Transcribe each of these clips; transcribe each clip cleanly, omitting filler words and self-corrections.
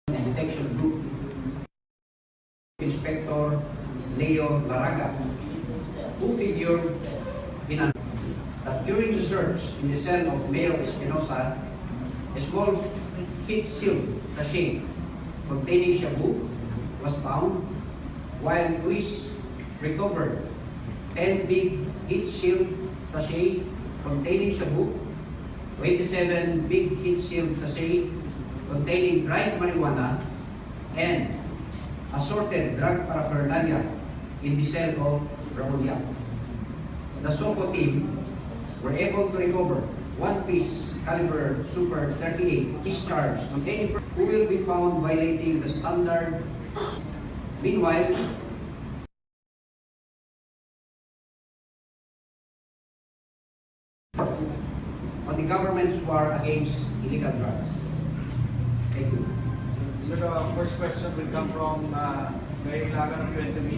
Detection Group, Inspector Leo Laraga, who figured in that during the search in the cell of Mayor Espinosa, a small heat shield sachet containing shabu was found, while police recovered 10 big heat shield sachet containing shabu, 27 big heat shield sachet containing dried marijuana, and assorted drug paraphernalia in the cell of Rahulia. The SOCO team were able to recover one piece caliber Super 38 discharge from any person who will be found violating the standard. Meanwhile, on the government's war against illegal drugs. Thank you. So the first question will come from Dahilan of UNTV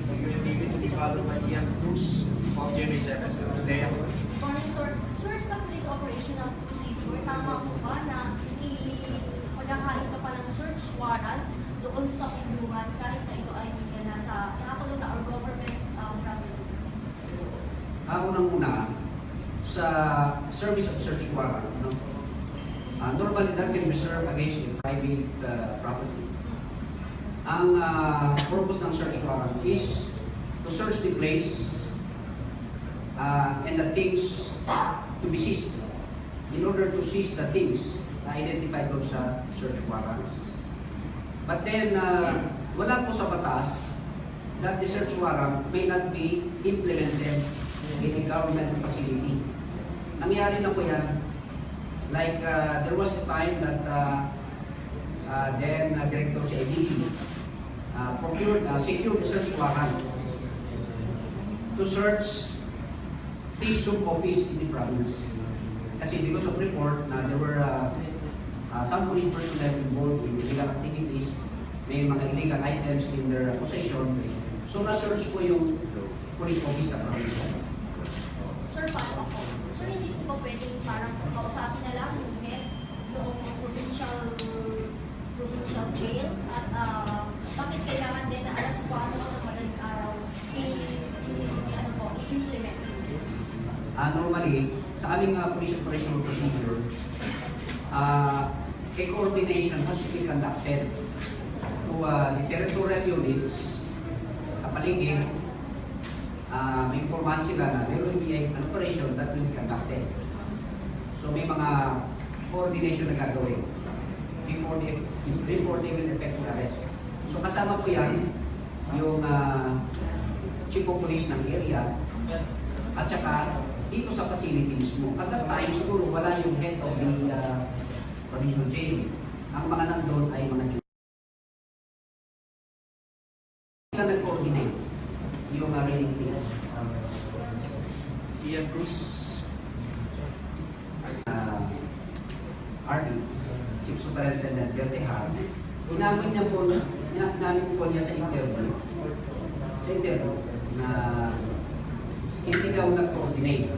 to be followed by Ian Cruz of GMA7. Stay up. Morning, sir. Sir, sa police operational procedure, tama po ba na magkakain ka pa ng search warrant doon sa kulungan kahit na ito ay nasa nakakulong na or government property? Unang-una, sa service of search warrant, no? Normally that can be served against its private property. Ang purpose ng search warrant is to search the place and the things to be seized. In order to seize the things na identified doon sa search warrant. But then, wala po sa batas that the search warrant may not be implemented in a government facility. Nangyari na po yan. Like, there was a time that then Director CID secured a search warrant to search this sub-office in the province. Kasi because of report na there were some police personnel involved in illegal activities, may mga illegal items in their possession. So na-search po yung police office sa province. Sir, paano ako? Sir, hindi po ba pwedeng parang kausapin na lang yung head noong provincial jail at bakit kailangan din na alas 4 ng madaling araw i-implement? Normally, sa aming police operational procedure, a coordination has to be conducted to the territorial units sa paligid. May informahan sila na there will be an operation that will be conducted. So may mga coordination na gagawin before they will effect the arrest. So kasama po yan yung chief of police ng area at saka dito sa facility mismo. At that time, siguro wala yung head of the provincial jail. Ang mga nandun ay mga Jew. Sila nag-coordinate yung reading team. Ian Cruz. RD, Chief Superintendent Dahilan, inamin po niya sa interview na hindi daw nag-coordinate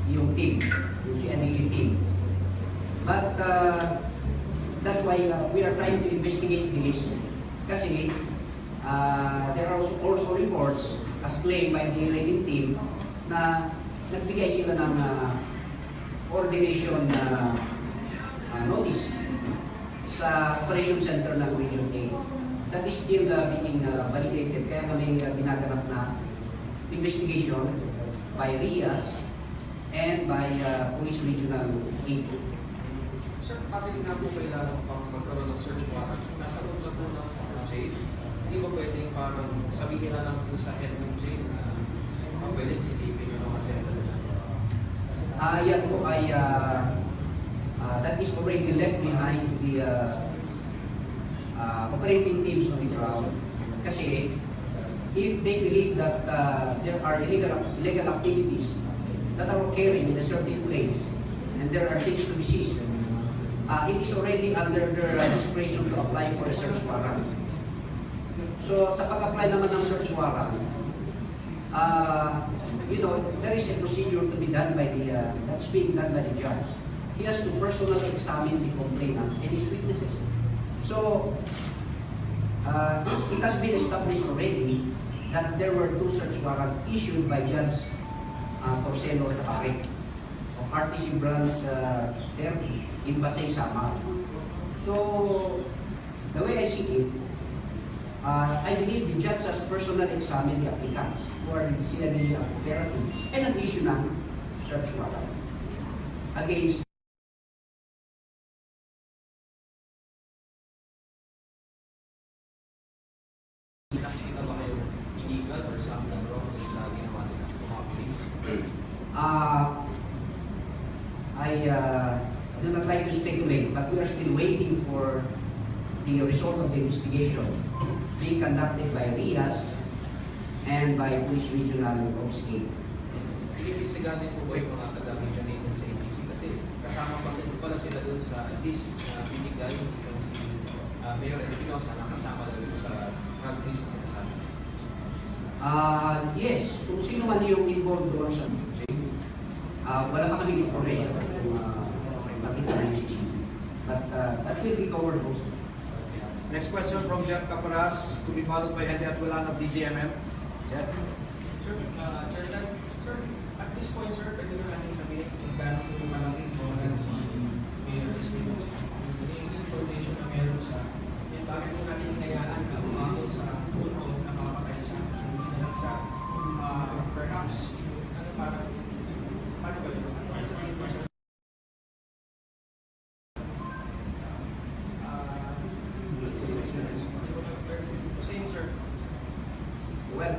yung team, yung CNAG team. But that's why we are trying to investigate this. Kasi there are also reports as claimed by the raiding team na nagbigay sila ng coordination notice sa operation center ng Region 8. That is still being validated. Kaya kami ginaganap na investigation by RIAS and by Police Regional 8. Sir, bakit nga po kailangan pang magkaroon ng search warrant? Nasa loob na po ng jail. Hindi ba pwedeng parang sabihin na lang sa head ng jail na pwede sitipin yung mga center na? Yan po ay that is already left behind the operating teams on the ground. Kasi if they believe that there are illegal activities that are occurring in a certain place and there are things to be seized, it is already under their discretion to apply for a search warrant. So sa pag-apply naman ng search warrant, there is a procedure to be done by that's being done by the judge. He has to personally examine the complainant and his witnesses. So, it has been established already that there were 2 search warrants issued by Judge Torcelo sa Pare of RTC Branch 30 in Basay, Samar. So, the way I see it, I believe the judge has personally examined the applicants who are the CID operatives and nag-issue ng search warrant against Nakikita ba kayo illegal or something wrong sa ginawa nila mga police? I do not like to speculate, but we are still waiting for the result of the investigation being conducted by RIAS and by Police Regional Office 8. Inimbistigahan din po ba yung mga taga-region natin sa APG? Kasi kasama pala sila dun sa list na binigay yung si Mayor Espinosa na kasama na dun sa drug list na sinasabi. Yes, kung sino man yung involved doon sa wala pa kami information kung nakita na yung CCTV. But that will be covered also. Next question from Jeff Caparas, to be followed by Henry Atwalan of DCMM. Jeff. Sir, sir, at this point, sir, pwede na natin sabihin kung gaano po malaki po si Mayor Espinosa. Yung information na meron siya, yung bakit po natin hinayaan na umabot sa punto na makapatay siya. Hindi na lang siya, perhaps, ano parang, paano ba yun? Well,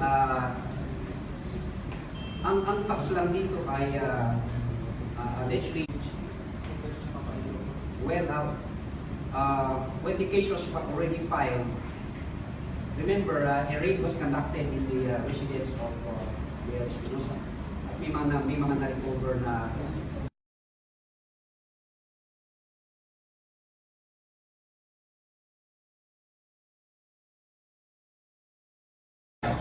ang facts lang dito ay allegedly, well, when the case was already filed, remember, a raid was conducted in the residence of Mayor Espinosa. At may mga na-recover na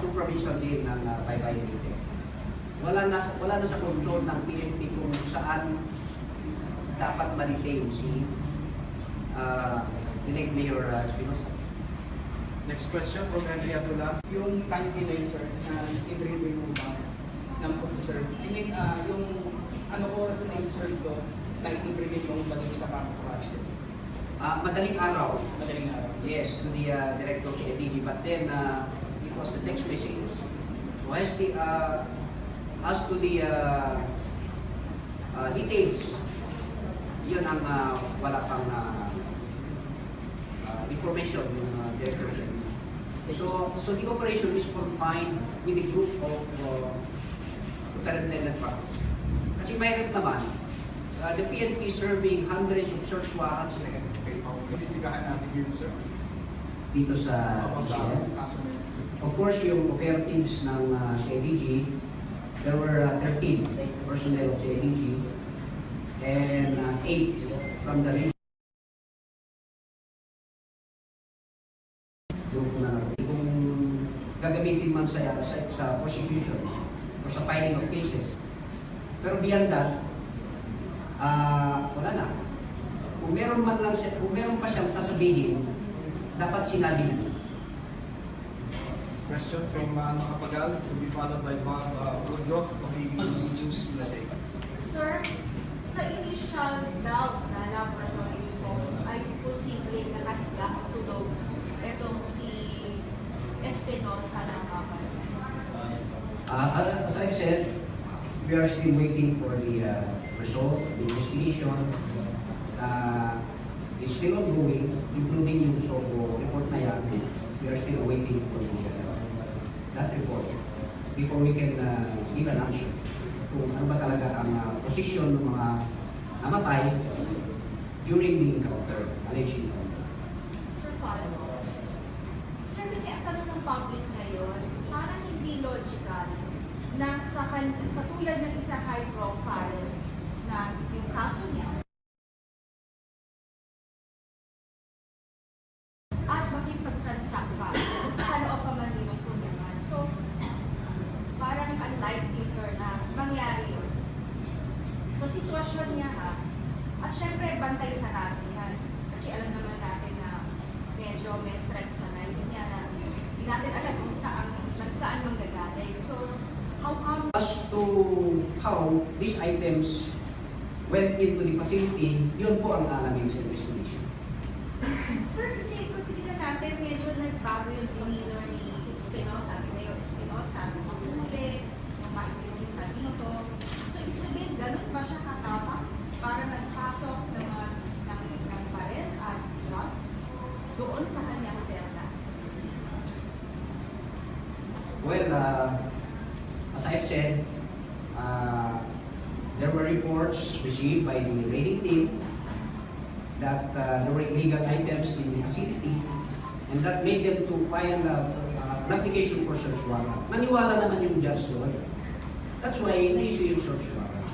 supervision din ng violated. Wala na sa control ng PNP kung saan dapat ma-detain si Direct Mayor Espinosa. Next question from Henry Atwalan. Yung time delay, sir, na i-review mo ba ng officer? I mean, yung ano oras na i-serve ko, na i-review mo ba sa Pagkabaril? Madaling araw. Madaling araw. Yes, to the director si ATV, but then it was a text message. So as to the details, yun ang wala pang information ng director. So the operation is confined with a group of superintendent parties. Kasi mayroon naman, the PNP serving hundreds of search warrants Inimbistigahan natin yun, sir. dito sa Kaso na yun. Of course, yung operatives ng CIDG, there were 13 personnel of CIDG and 8 from the region. Kung gagamitin man sa prosecution or sa filing of cases. Pero beyond that, wala na. Kung meron pa siyang sasabihin, dapat sinabi niya. Question from Makapagal, to be followed by Bob Woodruff of ABC News USA. Sir, sa initial doubt na laboratory results ay posibleng nakahiga o tulog itong si Espinosa ng Davao. As I've said, we are still waiting for the result of the investigation. It's still ongoing, including yung SOCO report na yan. We are still waiting for that report before we can give an answer kung ano ba talaga ang position ng mga namatay during the encounter, alleged encounter. Sir, follow. Sir, kasi ang tanong ng public ngayon, parang hindi logical na sa tulad ng isa high profile na yung kaso niya, at makipag-transact pa sa loob pa man din ng kunyaman. So, parang unlikely, sir, na mangyari yun. Sa sitwasyon niya, ha, at syempre, bantay sa natin yan. Kasi alam naman natin na medyo may threat sa life niya na hindi natin alam kung saan manggagaling. So, how come As to how these items went into the facility, yun po ang alamin sa investigation. Sir, kasi kung titignan natin, medyo nagbago yung demeanor ni Espinosa, Mayor Espinosa, nung mahuli, nung maibisita dito. So, ibig sabihin, ganun ba siya katapang para nagpasok ng baril at drugs doon sa kanyang selda? Well, as I've said, there were reports received by the raiding team that there were illegal items in the facility and that made them to file an application for search warrant. Naniwala naman yung judge doon. That's why na-issue yung search warrant.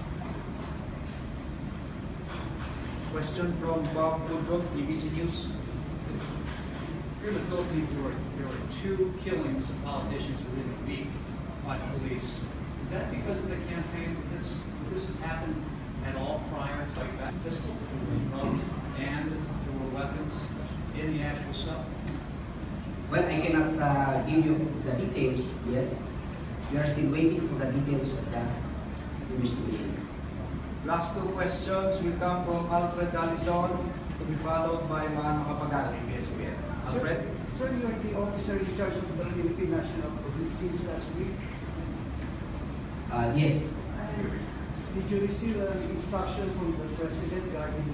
Question from Bob Woodruff, ABC News. Here in the Philippines, there were 2 killings of politicians within a week by police. Is that because of the campaign? Did this happen at all prior to like that pistol, drugs, and there were weapons in the actual stuff? Well, I cannot give you the details yet. We are still waiting for the details of the investigation. Last 2 questions will come from Alfred Dalizon, to be followed by mga Pagkabaril, ABS-CBN. Alfred? Sir, you're the officer in charge of the Philippine National Police since last week. Yes. Did you receive an instruction from the President regarding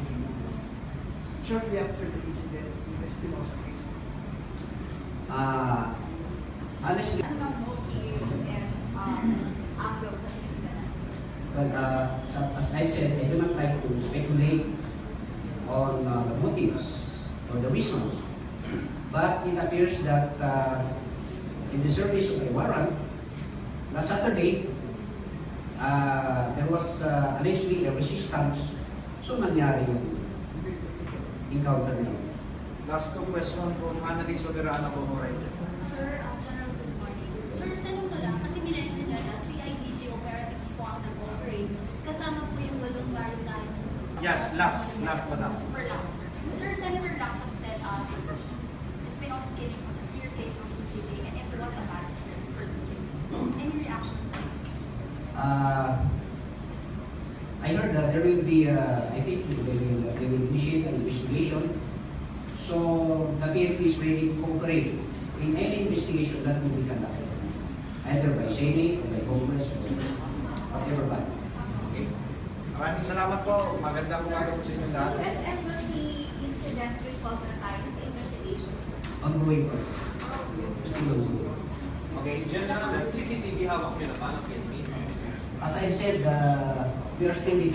shortly after the incident in the Espinosa case? Honestly, Ano ang motive and angle sa inyo? well, as I've said, I do not like to speculate on the motives or the reasons. But it appears that in the service of a warrant, last Saturday, there was allegedly a resistance. So nangyari yung encounter na. Last 2 questions from Annalise Oderana, Bomorete. Sir, General, good morning. Sir, tanong ko lang, kasi minention niya na CIDG operatives po ang nag-operate. Kasama po yung 8 baril na yung... Yes, last madam. For last. Sir, Senator Lacson said, Espinosa's killing was a clear case of PGA and it was a bad script for the killing. Any reaction to that? I heard that there will be, I think they will initiate an investigation. So the PNP is ready to cooperate in any investigation that will be conducted, either by Senate or by Congress or whatever body. Okay. Maraming salamat po. Magandang umaga po sa inyo lahat. US Embassy incident result na tayo sa investigation. Ongoing po. Still ongoing. Okay. General, CCTV hawak nyo na ba ng PNP? As I've said, we are still determined.